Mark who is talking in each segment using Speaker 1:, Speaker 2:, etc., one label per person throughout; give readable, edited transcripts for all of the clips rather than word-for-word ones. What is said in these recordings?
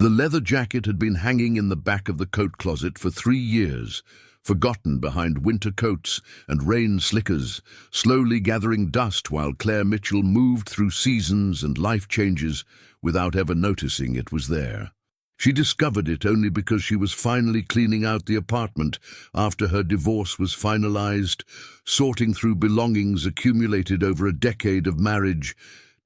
Speaker 1: The leather jacket had been hanging in the back of the coat closet for 3 years, forgotten behind winter coats and rain slickers, slowly gathering dust while Claire Mitchell moved through seasons and life changes without ever noticing it was there. She discovered it only because she was finally cleaning out the apartment after her divorce was finalized, sorting through belongings accumulated over a decade of marriage,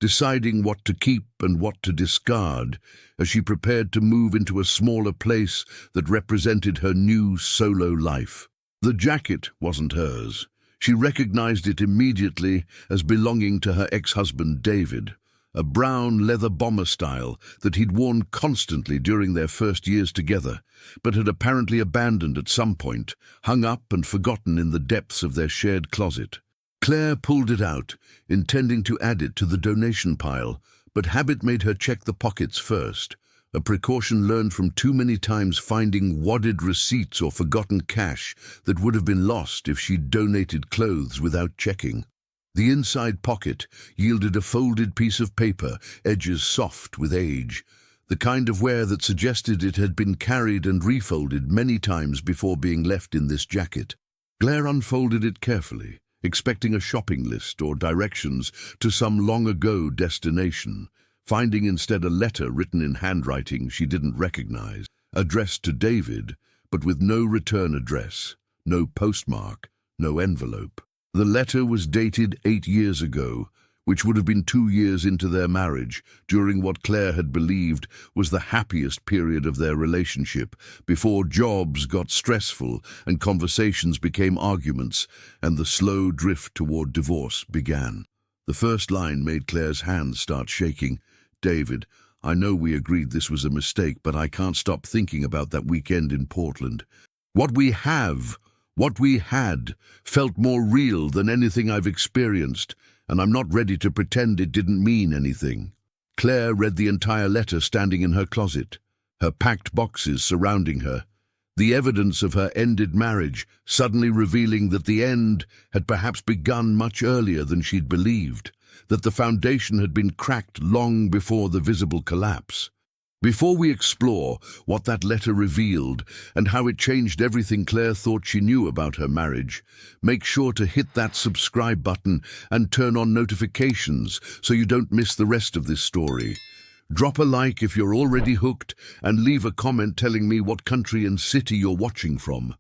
Speaker 1: deciding what to keep and what to discard as she prepared to move into a smaller place that represented her new solo life. The jacket wasn't hers. She recognized it immediately as belonging to her ex-husband David, a brown leather bomber style that he'd worn constantly during their first years together, but had apparently abandoned at some point, hung up and forgotten in the depths of their shared closet. Claire pulled it out, intending to add it to the donation pile, but habit made her check the pockets first, a precaution learned from too many times finding wadded receipts or forgotten cash that would have been lost if she'd donated clothes without checking. The inside pocket yielded a folded piece of paper, edges soft with age, the kind of wear that suggested it had been carried and refolded many times before being left in this jacket. Claire unfolded it carefully, expecting a shopping list or directions to some long-ago destination, finding instead a letter written in handwriting she didn't recognize, addressed to David, but with no return address, no postmark, no envelope. The letter was dated 8 years ago, which would have been 2 years into their marriage, during what Claire had believed was the happiest period of their relationship, before jobs got stressful and conversations became arguments, and the slow drift toward divorce began. The first line made Claire's hands start shaking. "David, I know we agreed this was a mistake, but I can't stop thinking about that weekend in Portland. What we had, felt more real than anything I've experienced, and I'm not ready to pretend it didn't mean anything." Claire read the entire letter standing in her closet, her packed boxes surrounding her, the evidence of her ended marriage suddenly revealing that the end had perhaps begun much earlier than she'd believed, that the foundation had been cracked long before the visible collapse. Before we explore what that letter revealed and how it changed everything Claire thought she knew about her marriage, make sure to hit that subscribe button and turn on notifications so you don't miss the rest of this story. Drop a like if you're already hooked and leave a comment telling me what country and city you're watching from.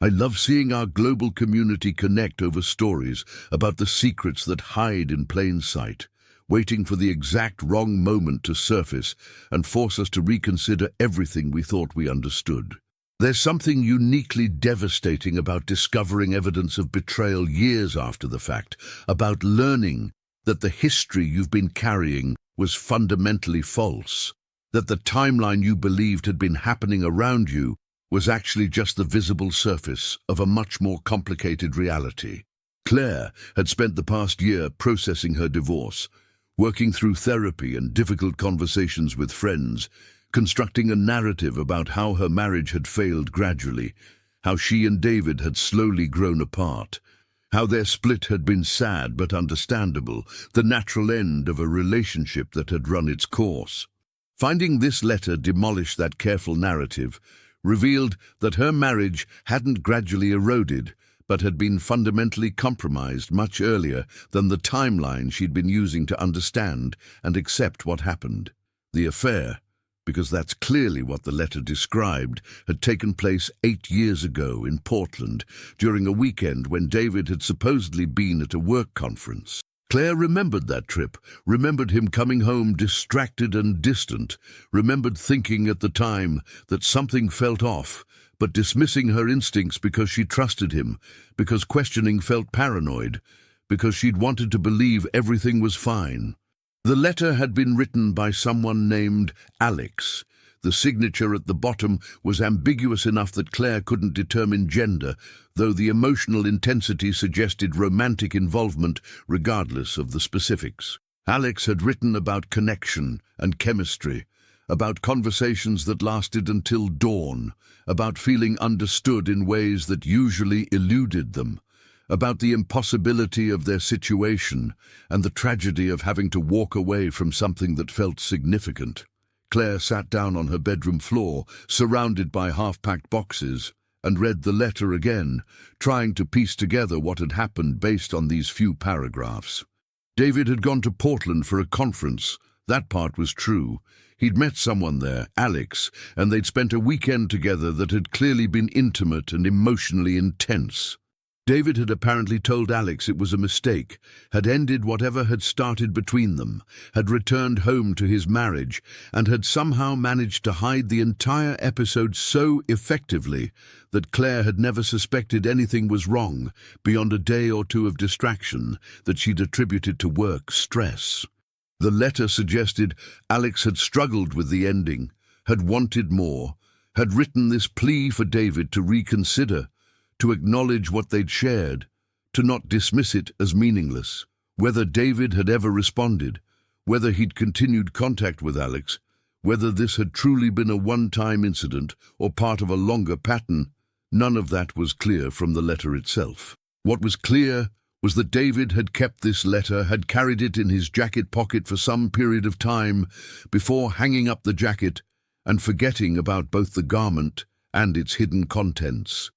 Speaker 1: I love seeing our global community connect over stories about the secrets that hide in plain sight, waiting for the exact wrong moment to surface and force us to reconsider everything we thought we understood. There's something uniquely devastating about discovering evidence of betrayal years after the fact, about learning that the history you've been carrying was fundamentally false, that the timeline you believed had been happening around you was actually just the visible surface of a much more complicated reality. Claire had spent the past year processing her divorce, working through therapy and difficult conversations with friends, constructing a narrative about how her marriage had failed gradually, how she and David had slowly grown apart, how their split had been sad but understandable, the natural end of a relationship that had run its course. Finding this letter demolish that careful narrative revealed that her marriage hadn't gradually eroded, but had been fundamentally compromised much earlier than the timeline she'd been using to understand and accept what happened. The affair, because that's clearly what the letter described, had taken place 8 years ago in Portland during a weekend when David had supposedly been at a work conference. Claire remembered that trip, remembered him coming home distracted and distant, remembered thinking at the time that something felt off, but dismissing her instincts because she trusted him, because questioning felt paranoid, because she'd wanted to believe everything was fine. The letter had been written by someone named Alex. The signature at the bottom was ambiguous enough that Claire couldn't determine gender, though the emotional intensity suggested romantic involvement regardless of the specifics. Alex had written about connection and chemistry, about conversations that lasted until dawn, about feeling understood in ways that usually eluded them, about the impossibility of their situation and the tragedy of having to walk away from something that felt significant. Claire sat down on her bedroom floor, surrounded by half-packed boxes, and read the letter again, trying to piece together what had happened based on these few paragraphs. David had gone to Portland for a conference. That part was true. He'd met someone there, Alex, and they'd spent a weekend together that had clearly been intimate and emotionally intense. David had apparently told Alex it was a mistake, had ended whatever had started between them, had returned home to his marriage, and had somehow managed to hide the entire episode so effectively that Claire had never suspected anything was wrong beyond a day or two of distraction that she'd attributed to work stress. The letter suggested Alex had struggled with the ending, had wanted more, had written this plea for David to reconsider, to acknowledge what they'd shared, to not dismiss it as meaningless. Whether David had ever responded, whether he'd continued contact with Alex, whether this had truly been a one-time incident or part of a longer pattern, none of that was clear from the letter itself. What was clear was that David had kept this letter, had carried it in his jacket pocket for some period of time before hanging up the jacket and forgetting about both the garment and its hidden contents.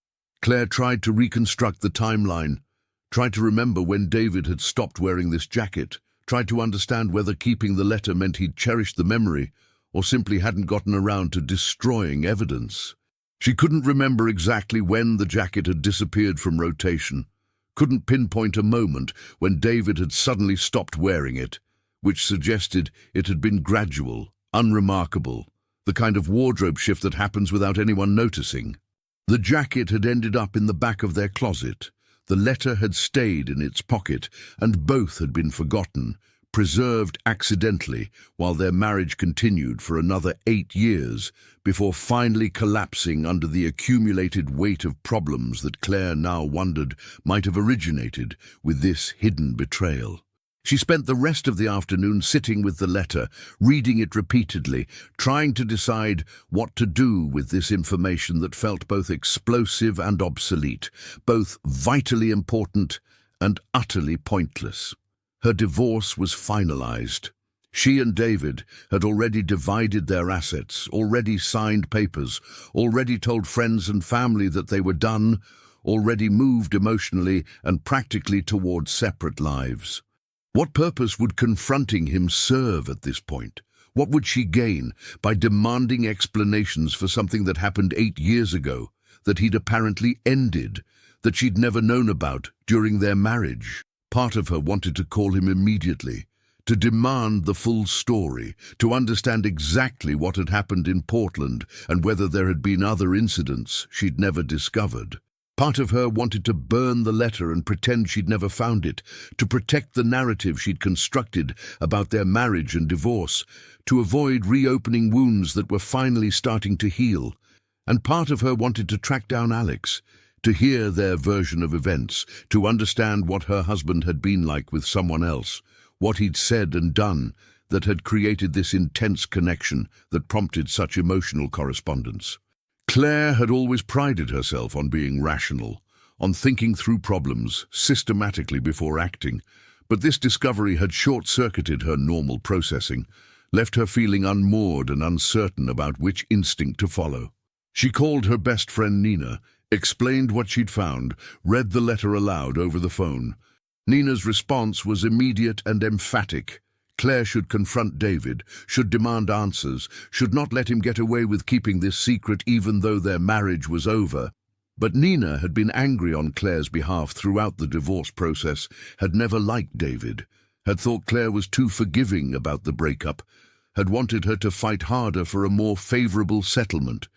Speaker 1: Claire tried to reconstruct the timeline, tried to remember when David had stopped wearing this jacket, tried to understand whether keeping the letter meant he'd cherished the memory or simply hadn't gotten around to destroying evidence. She couldn't remember exactly when the jacket had disappeared from rotation, couldn't pinpoint a moment when David had suddenly stopped wearing it, which suggested it had been gradual, unremarkable, the kind of wardrobe shift that happens without anyone noticing. The jacket had ended up in the back of their closet, the letter had stayed in its pocket, and both had been forgotten, preserved accidentally, while their marriage continued for another 8 years, before finally collapsing under the accumulated weight of problems that Claire now wondered might have originated with this hidden betrayal. She spent the rest of the afternoon sitting with the letter, reading it repeatedly, trying to decide what to do with this information that felt both explosive and obsolete, both vitally important and utterly pointless. Her divorce was finalized. She and David had already divided their assets, already signed papers, already told friends and family that they were done, already moved emotionally and practically towards separate lives. What purpose would confronting him serve at this point? What would she gain by demanding explanations for something that happened 8 years ago, that he'd apparently ended, that she'd never known about during their marriage? Part of her wanted to call him immediately, to demand the full story, to understand exactly what had happened in Portland and whether there had been other incidents she'd never discovered. Part of her wanted to burn the letter and pretend she'd never found it, to protect the narrative she'd constructed about their marriage and divorce, to avoid reopening wounds that were finally starting to heal. And part of her wanted to track down Alex, to hear their version of events, to understand what her husband had been like with someone else, what he'd said and done that had created this intense connection that prompted such emotional correspondence. Claire had always prided herself on being rational, on thinking through problems systematically before acting, but this discovery had short-circuited her normal processing, left her feeling unmoored and uncertain about which instinct to follow. She called her best friend Nina, explained what she'd found, read the letter aloud over the phone. Nina's response was immediate and emphatic. Claire should confront David, should demand answers, should not let him get away with keeping this secret even though their marriage was over. But Nina had been angry on Claire's behalf throughout the divorce process, had never liked David, had thought Claire was too forgiving about the breakup, had wanted her to fight harder for a more favorable settlement.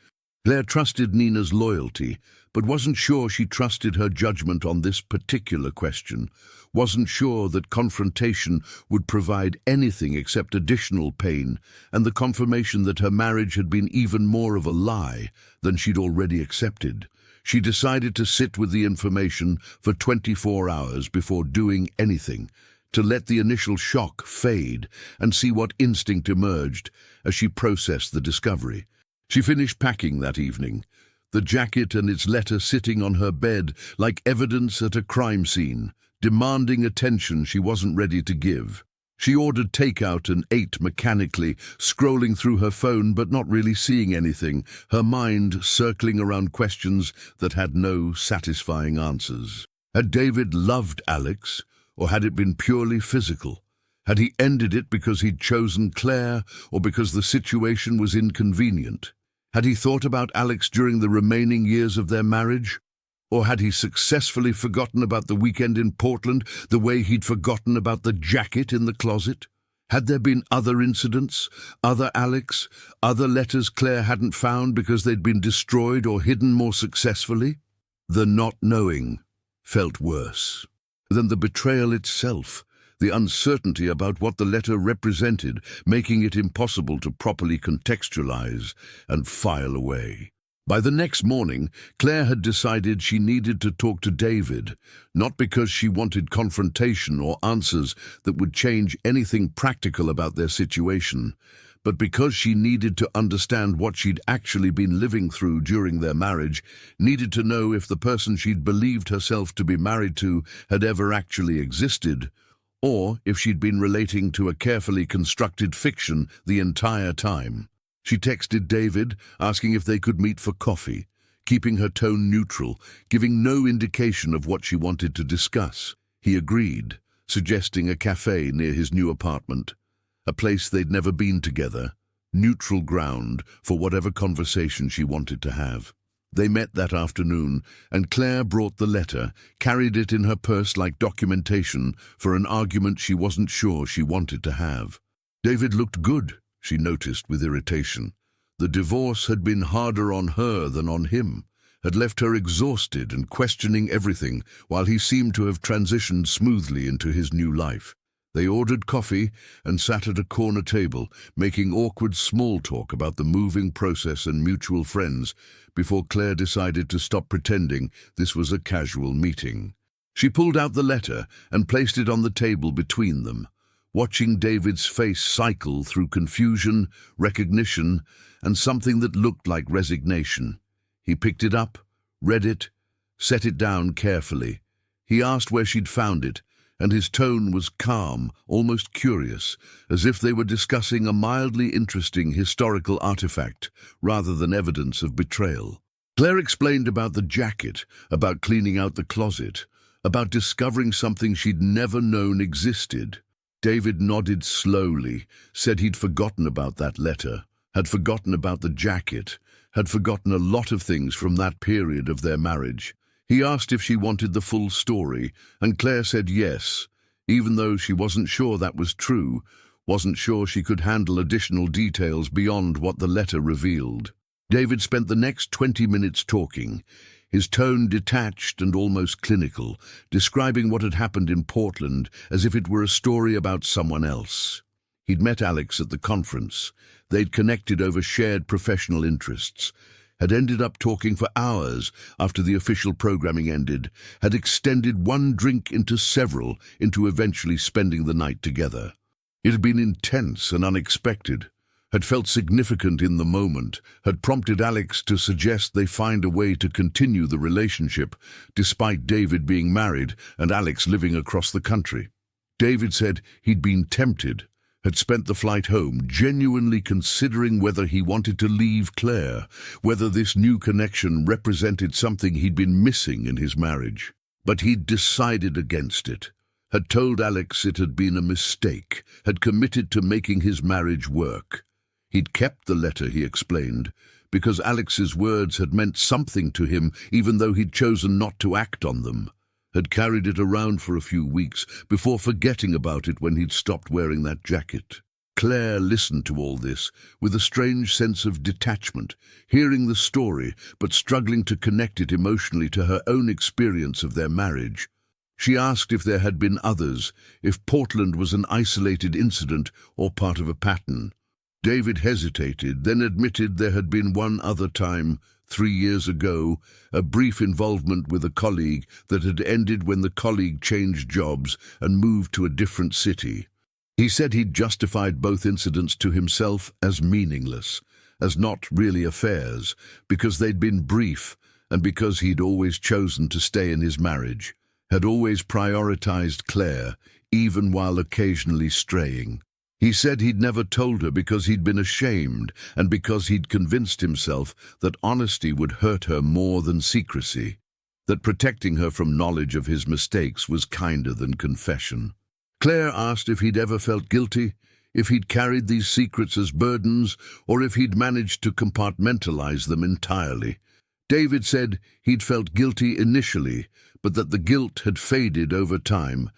Speaker 1: Claire trusted Nina's loyalty, but wasn't sure she trusted her judgment on this particular question, wasn't sure that confrontation would provide anything except additional pain and the confirmation that her marriage had been even more of a lie than she'd already accepted. She decided to sit with the information for 24 hours before doing anything, to let the initial shock fade and see what instinct emerged as she processed the discovery. She finished packing that evening, the jacket and its letter sitting on her bed like evidence at a crime scene, demanding attention she wasn't ready to give. She ordered takeout and ate mechanically, scrolling through her phone but not really seeing anything, her mind circling around questions that had no satisfying answers. Had David loved Alex, or had it been purely physical? Had he ended it because he'd chosen Claire, or because the situation was inconvenient? Had he thought about Alex during the remaining years of their marriage? Or had he successfully forgotten about the weekend in Portland the way he'd forgotten about the jacket in the closet? Had there been other incidents, other Alex, other letters Claire hadn't found because they'd been destroyed or hidden more successfully? The not knowing felt worse than the betrayal itself, the uncertainty about what the letter represented, making it impossible to properly contextualize and file away. By the next morning, Claire had decided she needed to talk to David, not because she wanted confrontation or answers that would change anything practical about their situation, but because she needed to understand what she'd actually been living through during their marriage, needed to know if the person she'd believed herself to be married to had ever actually existed, or if she'd been relating to a carefully constructed fiction the entire time. She texted David, asking if they could meet for coffee, keeping her tone neutral, giving no indication of what she wanted to discuss. He agreed, suggesting a cafe near his new apartment, a place they'd never been together, neutral ground for whatever conversation she wanted to have. They met that afternoon, and Claire brought the letter, carried it in her purse like documentation for an argument she wasn't sure she wanted to have. David looked good, she noticed with irritation. The divorce had been harder on her than on him, had left her exhausted and questioning everything, while he seemed to have transitioned smoothly into his new life. They ordered coffee and sat at a corner table, making awkward small talk about the moving process and mutual friends, before Claire decided to stop pretending this was a casual meeting. She pulled out the letter and placed it on the table between them, watching David's face cycle through confusion, recognition, and something that looked like resignation. He picked it up, read it, set it down carefully. He asked where she'd found it, and his tone was calm, almost curious, as if they were discussing a mildly interesting historical artifact rather than evidence of betrayal. Claire explained about the jacket, about cleaning out the closet, about discovering something she'd never known existed. David nodded slowly, said he'd forgotten about that letter, had forgotten about the jacket, had forgotten a lot of things from that period of their marriage. He asked if she wanted the full story, and Claire said yes, even though she wasn't sure that was true, wasn't sure she could handle additional details beyond what the letter revealed. David spent the next 20 minutes talking, his tone detached and almost clinical, describing what had happened in Portland as if it were a story about someone else. He'd met Alex at the conference. They'd connected over shared professional interests, had ended up talking for hours after the official programming ended, had extended one drink into several, into eventually spending the night together. It had been intense and unexpected, had felt significant in the moment, had prompted Alex to suggest they find a way to continue the relationship, despite David being married and Alex living across the country. David said he'd been tempted, had spent the flight home genuinely considering whether he wanted to leave Claire, whether this new connection represented something he'd been missing in his marriage. But he'd decided against it, had told Alex it had been a mistake, had committed to making his marriage work. He'd kept the letter, he explained, because Alex's words had meant something to him even though he'd chosen not to act on them, had carried it around for a few weeks before forgetting about it when he'd stopped wearing that jacket. Claire listened to all this with a strange sense of detachment, hearing the story but struggling to connect it emotionally to her own experience of their marriage. She asked if there had been others, if Portland was an isolated incident or part of a pattern. David hesitated, then admitted there had been one other time, 3 years ago, a brief involvement with a colleague that had ended when the colleague changed jobs and moved to a different city. He said he'd justified both incidents to himself as meaningless, as not really affairs, because they'd been brief and because he'd always chosen to stay in his marriage, had always prioritized Claire, even while occasionally straying. He said he'd never told her because he'd been ashamed and because he'd convinced himself that honesty would hurt her more than secrecy, that protecting her from knowledge of his mistakes was kinder than confession. Claire asked if he'd ever felt guilty, if he'd carried these secrets as burdens, or if he'd managed to compartmentalize them entirely. David said he'd felt guilty initially, but that the guilt had faded over time,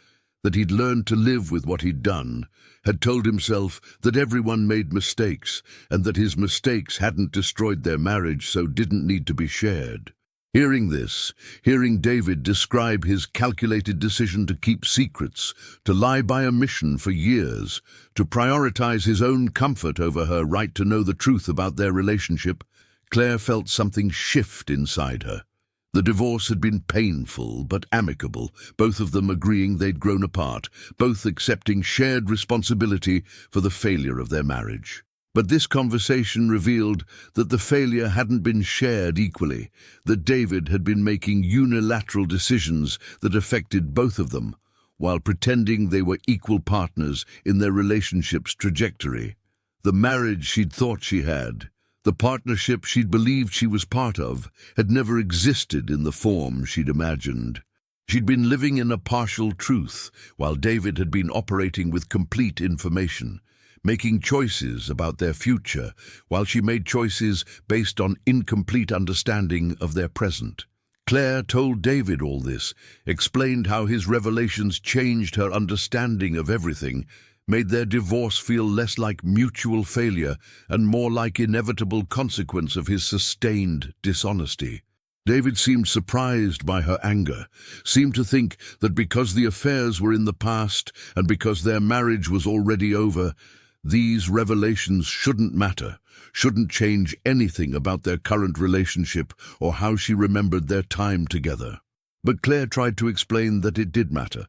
Speaker 1: that he'd learned to live with what he'd done, had told himself that everyone made mistakes, and that his mistakes hadn't destroyed their marriage, so didn't need to be shared. Hearing this, hearing David describe his calculated decision to keep secrets, to lie by omission for years, to prioritize his own comfort over her right to know the truth about their relationship, Claire felt something shift inside her. The divorce had been painful but amicable, both of them agreeing they'd grown apart, both accepting shared responsibility for the failure of their marriage. But this conversation revealed that the failure hadn't been shared equally, that David had been making unilateral decisions that affected both of them, while pretending they were equal partners in their relationship's trajectory. The marriage she'd thought she had, the partnership she'd believed she was part of, had never existed in the form she'd imagined. She'd been living in a partial truth, while David had been operating with complete information, making choices about their future, while she made choices based on incomplete understanding of their present. Claire told David all this, explained how his revelations changed her understanding of everything, made their divorce feel less like mutual failure and more like inevitable consequence of his sustained dishonesty. David seemed surprised by her anger, seemed to think that because the affairs were in the past and because their marriage was already over, these revelations shouldn't matter, shouldn't change anything about their current relationship or how she remembered their time together. But Claire tried to explain that it did matter,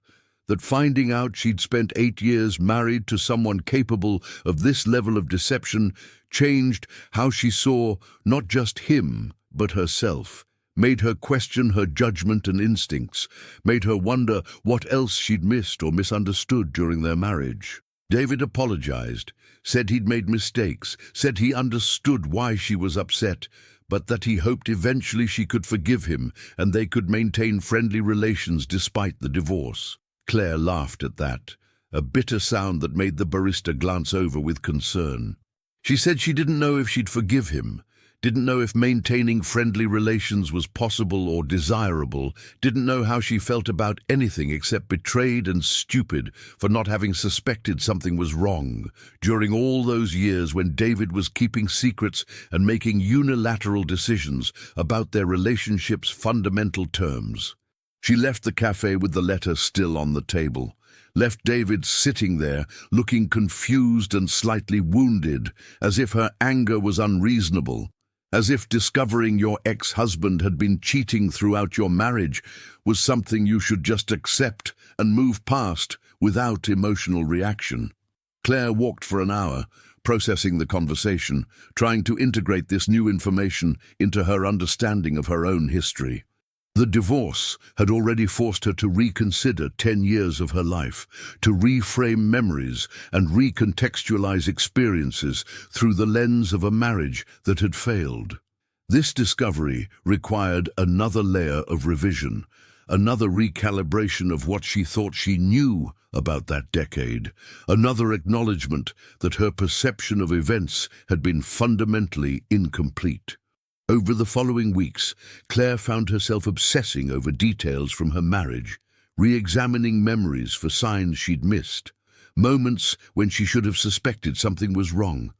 Speaker 1: that finding out she'd spent 8 years married to someone capable of this level of deception changed how she saw not just him, but herself, made her question her judgment and instincts, made her wonder what else she'd missed or misunderstood during their marriage. David apologized, said he'd made mistakes, said he understood why she was upset, but that he hoped eventually she could forgive him and they could maintain friendly relations despite the divorce. Claire laughed at that, a bitter sound that made the barista glance over with concern. She said she didn't know if she'd forgive him, didn't know if maintaining friendly relations was possible or desirable, didn't know how she felt about anything except betrayed and stupid for not having suspected something was wrong during all those years when David was keeping secrets and making unilateral decisions about their relationship's fundamental terms. She left the cafe with the letter still on the table, left David sitting there, looking confused and slightly wounded, as if her anger was unreasonable, as if discovering your ex-husband had been cheating throughout your marriage was something you should just accept and move past without emotional reaction. Claire walked for an hour, processing the conversation, trying to integrate this new information into her understanding of her own history. The divorce had already forced her to reconsider 10 years of her life, to reframe memories and recontextualize experiences through the lens of a marriage that had failed. This discovery required another layer of revision, another recalibration of what she thought she knew about that decade, another acknowledgement that her perception of events had been fundamentally incomplete. Over the following weeks, Claire found herself obsessing over details from her marriage, re-examining memories for signs she'd missed, moments when she should have suspected something was wrong,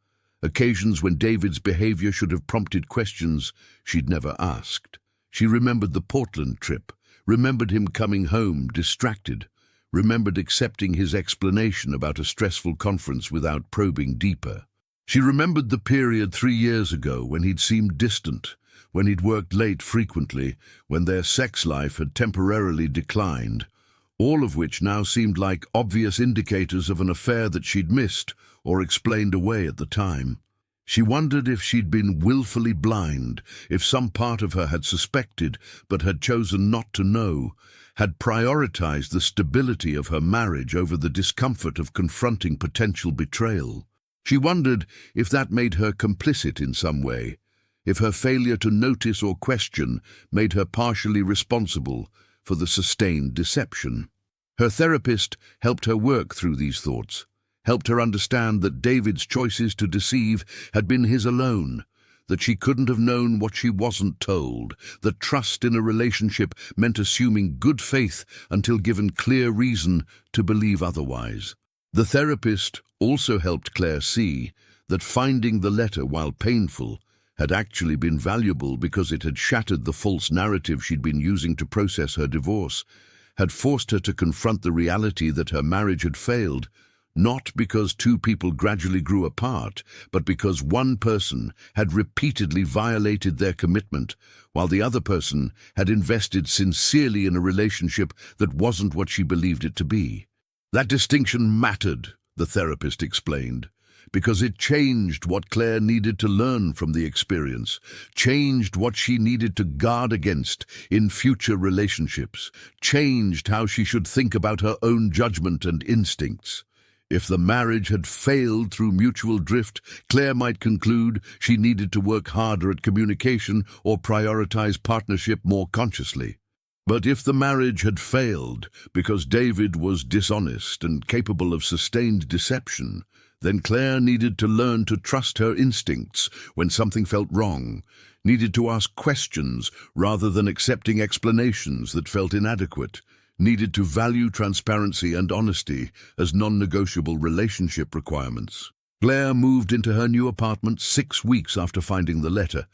Speaker 1: occasions when David's behavior should have prompted questions she'd never asked. She remembered the Portland trip, remembered him coming home distracted, remembered accepting his explanation about a stressful conference without probing deeper. She remembered the period 3 years ago when he'd seemed distant, when he'd worked late frequently, when their sex life had temporarily declined, all of which now seemed like obvious indicators of an affair that she'd missed or explained away at the time. She wondered if she'd been willfully blind, if some part of her had suspected but had chosen not to know, had prioritized the stability of her marriage over the discomfort of confronting potential betrayal. She wondered if that made her complicit in some way, if her failure to notice or question made her partially responsible for the sustained deception. Her therapist helped her work through these thoughts, helped her understand that David's choices to deceive had been his alone, that she couldn't have known what she wasn't told, that trust in a relationship meant assuming good faith until given clear reason to believe otherwise. The therapist also helped Claire see that finding the letter, while painful, had actually been valuable because it had shattered the false narrative she'd been using to process her divorce, had forced her to confront the reality that her marriage had failed, not because two people gradually grew apart, but because one person had repeatedly violated their commitment, while the other person had invested sincerely in a relationship that wasn't what she believed it to be. That distinction mattered, the therapist explained, because it changed what Claire needed to learn from the experience, changed what she needed to guard against in future relationships, changed how she should think about her own judgment and instincts. If the marriage had failed through mutual drift, Claire might conclude she needed to work harder at communication or prioritize partnership more consciously. But if the marriage had failed because David was dishonest and capable of sustained deception, then Claire needed to learn to trust her instincts when something felt wrong, needed to ask questions rather than accepting explanations that felt inadequate, needed to value transparency and honesty as non-negotiable relationship requirements. Claire moved into her new apartment 6 weeks after finding the letter,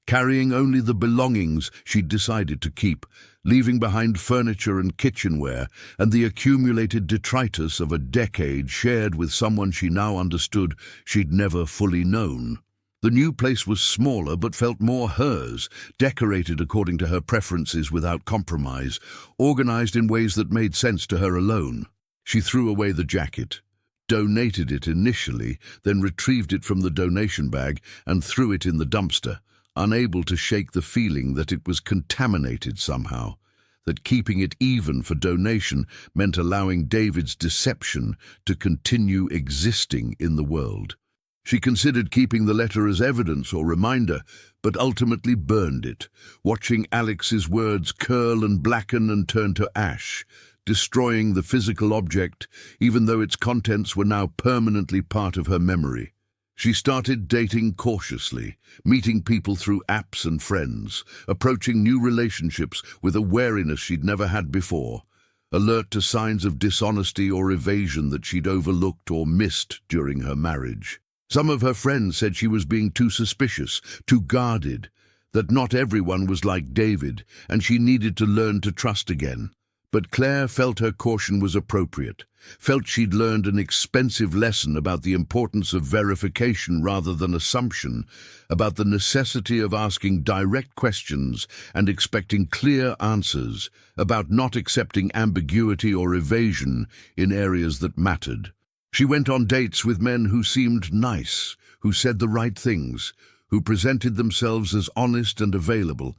Speaker 1: carrying only the belongings she'd decided to keep, leaving behind furniture and kitchenware and the accumulated detritus of a decade shared with someone she now understood she'd never fully known. The new place was smaller but felt more hers, decorated according to her preferences without compromise, organized in ways that made sense to her alone. She threw away the jacket, donated it initially, then retrieved it from the donation bag and threw it in the dumpster, unable to shake the feeling that it was contaminated somehow, that keeping it even for donation meant allowing David's deception to continue existing in the world. She considered keeping the letter as evidence or reminder, but ultimately burned it, watching Alex's words curl and blacken and turn to ash, destroying the physical object, even though its contents were now permanently part of her memory. She started dating cautiously, meeting people through apps and friends, approaching new relationships with a wariness she'd never had before, alert to signs of dishonesty or evasion that she'd overlooked or missed during her marriage. Some of her friends said she was being too suspicious, too guarded, that not everyone was like David, and she needed to learn to trust again. But Claire felt her caution was appropriate, felt she'd learned an expensive lesson about the importance of verification rather than assumption, about the necessity of asking direct questions and expecting clear answers, about not accepting ambiguity or evasion in areas that mattered. She went on dates with men who seemed nice, who said the right things, who presented themselves as honest and available,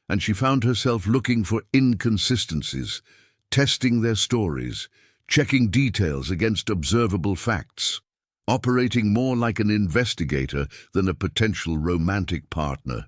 Speaker 1: and she found herself looking for inconsistencies, testing their stories, checking details against observable facts, operating more like an investigator than a potential romantic partner.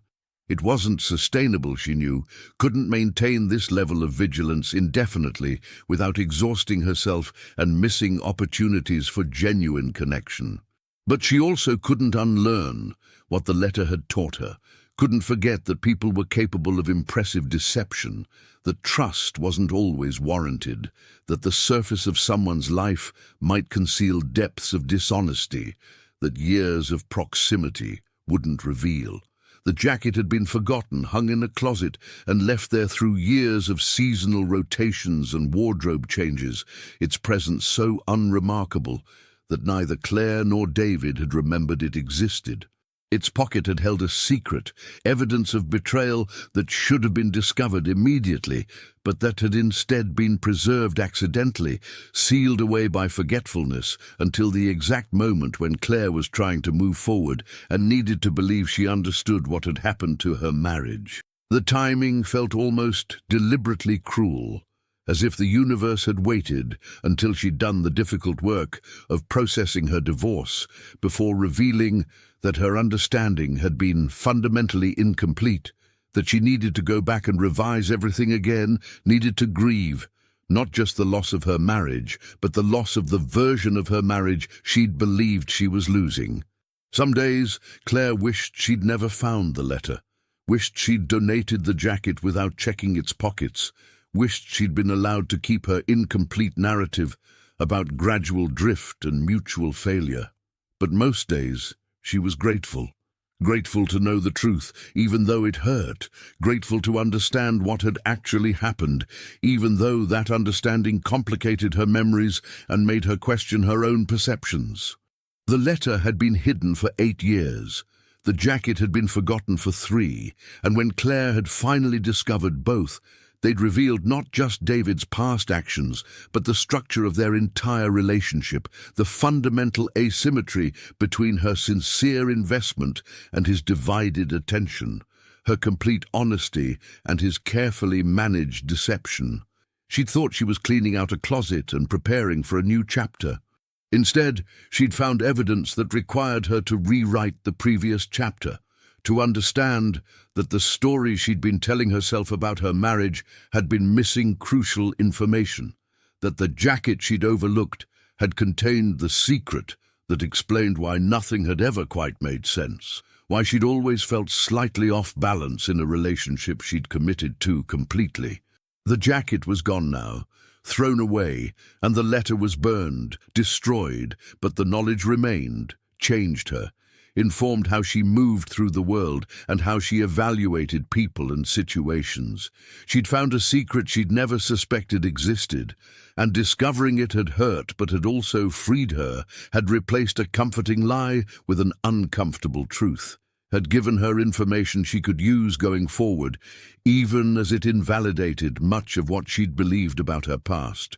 Speaker 1: It wasn't sustainable, she knew, couldn't maintain this level of vigilance indefinitely without exhausting herself and missing opportunities for genuine connection. But she also couldn't unlearn what the letter had taught her, couldn't forget that people were capable of impressive deception, that trust wasn't always warranted, that the surface of someone's life might conceal depths of dishonesty that years of proximity wouldn't reveal. The jacket had been forgotten, hung in a closet, and left there through years of seasonal rotations and wardrobe changes, its presence so unremarkable that neither Claire nor David had remembered it existed. Its pocket had held a secret, evidence of betrayal that should have been discovered immediately, but that had instead been preserved accidentally, sealed away by forgetfulness, until the exact moment when Claire was trying to move forward and needed to believe she understood what had happened to her marriage. The timing felt almost deliberately cruel, as if the universe had waited until she'd done the difficult work of processing her divorce before revealing that her understanding had been fundamentally incomplete, that she needed to go back and revise everything again, needed to grieve, not just the loss of her marriage, but the loss of the version of her marriage she'd believed she was losing. Some days, Claire wished she'd never found the letter, wished she'd donated the jacket without checking its pockets, wished she'd been allowed to keep her incomplete narrative about gradual drift and mutual failure. But most days, she was grateful. Grateful to know the truth, even though it hurt. Grateful to understand what had actually happened, even though that understanding complicated her memories and made her question her own perceptions. The letter had been hidden for 8 years. The jacket had been forgotten for 3, and when Claire had finally discovered both, they'd revealed not just David's past actions, but the structure of their entire relationship, the fundamental asymmetry between her sincere investment and his divided attention, her complete honesty and his carefully managed deception. She'd thought she was cleaning out a closet and preparing for a new chapter. Instead, she'd found evidence that required her to rewrite the previous chapter, to understand that the story she'd been telling herself about her marriage had been missing crucial information, that the jacket she'd overlooked had contained the secret that explained why nothing had ever quite made sense, why she'd always felt slightly off balance in a relationship she'd committed to completely. The jacket was gone now, thrown away, and the letter was burned, destroyed, but the knowledge remained, changed her, informed how she moved through the world and how she evaluated people and situations. She'd found a secret she'd never suspected existed, and discovering it had hurt but had also freed her, had replaced a comforting lie with an uncomfortable truth, had given her information she could use going forward, even as it invalidated much of what she'd believed about her past.